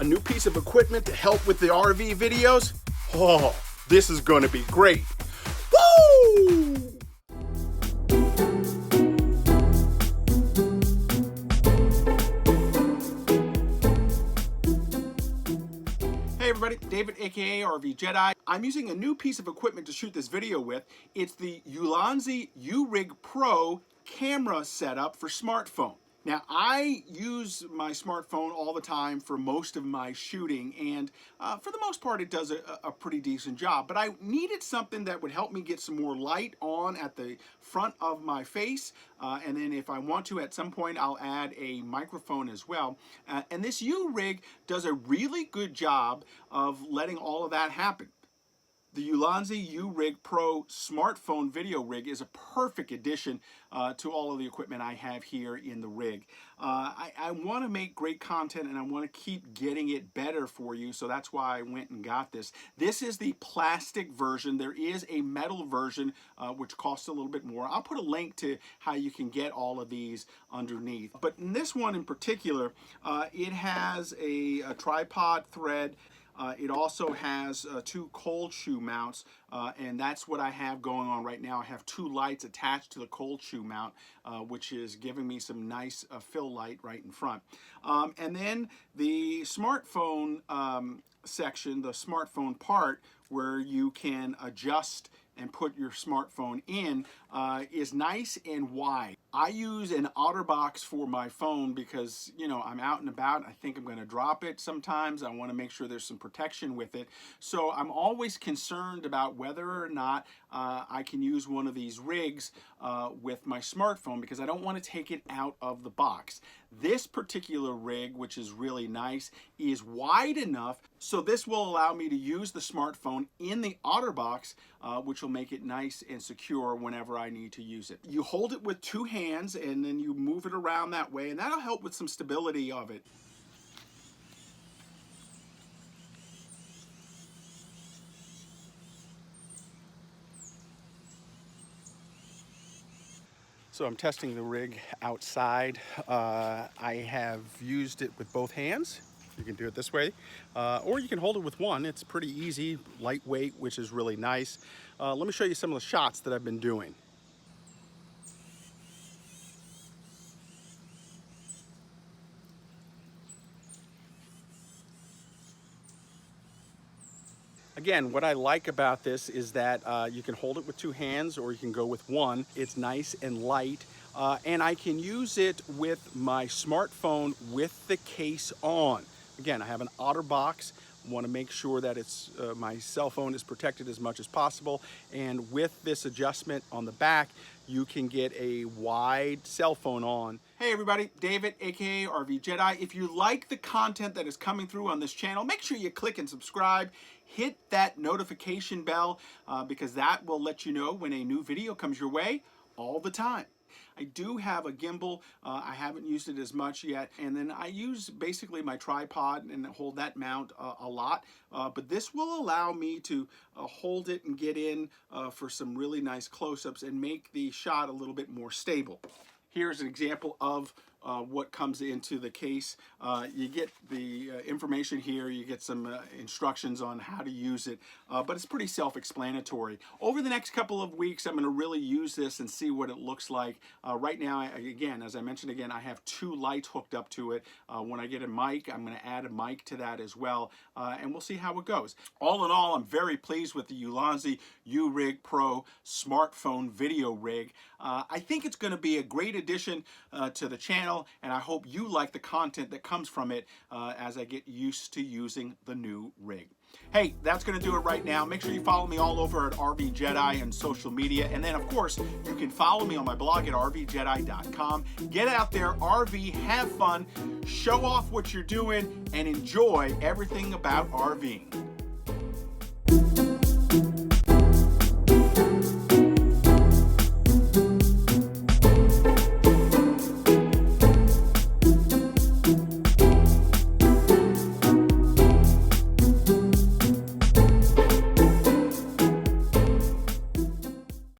a new piece of equipment to help with the RV videos. Oh, this is going to be great. Woo! Hey everybody, David aka RVJedeye. I'm using a new piece of equipment to shoot this video with. It's the Ulanzi U-Rig Pro camera setup for smartphone. Now, I use my smartphone all the time for most of my shooting, and for the most part, it does a pretty decent job. But I needed something that would help me get some more light on at the front of my face, and then if I want to, at some point, I'll add a microphone as well. And this U-Rig does a really good job of letting all of that happen. The Ulanzi U-Rig Pro smartphone video rig is a perfect addition to all of the equipment I have here in the rig. I want to make great content and I want to keep getting it better for you, so that's why I went and got this. This is the plastic version. There is a metal version which costs a little bit more. I'll put a link to how you can get all of these underneath. But in this one in particular, it has a tripod thread. It also has two cold shoe mounts, and that's what I have going on right now. I have two lights attached to the cold shoe mount, which is giving me some nice fill light right in front. And then the smartphone section, the smartphone part, where you can adjust and put your smartphone in, is nice and wide. I use an Otter Box for my phone because, you know, I'm out and about. I think I'm going to drop it sometimes. I want to make sure there's some protection with it. So I'm always concerned about whether or not I can use one of these rigs with my smartphone because I don't want to take it out of the box. This particular rig, which is really nice, is wide enough so this will allow me to use the smartphone in the Otter Box, which will make it nice and secure whenever I need to use it. You hold it with two hands and then you move it around that way, and that'll help with some stability of it. So I'm testing the rig outside. I have used it with both hands. You can do it this way, or you can hold it with one. It's pretty easy, lightweight, which is really nice. Let me show you some of the shots that I've been doing. Again, what I like about this is that you can hold it with two hands or you can go with one. It's nice and light, and I can use it with my smartphone with the case on. Again, I have an Otter Box. Want to make sure that it's my cell phone is protected as much as possible, and with this adjustment on the back, you can get a wide cell phone on. Hey everybody, David aka RVJedeye. If you like the content that is coming through on this channel, make sure you click and subscribe. Hit that notification bell because that will let you know when a new video comes your way all the time. I do have a gimbal. I haven't used it as much yet, and then I use basically my tripod and hold that mount a lot, but this will allow me to hold it and get in for some really nice close-ups and make the shot a little bit more stable. Here's an example of what comes into the case. You get the information here, you get some instructions on how to use it, but it's pretty self-explanatory. Over the next couple of weeks, I'm going to really use this and see what it looks like. Right now, again, as I mentioned again, I have two lights hooked up to it. When I get a mic, I'm going to add a mic to that as well, and we'll see how it goes. All in all, I'm very pleased with the Ulanzi U-Rig Pro smartphone video rig. I think it's going to be a great addition to the channel, and I hope you like the content that comes from it as I get used to using the new rig. Hey, that's going to do it right now. Make sure you follow me all over at RVJedeye and social media, and then of course you can follow me on my blog at RVJedeye.com. Get out there, RV, have fun, show off what you're doing, and enjoy everything about RVing.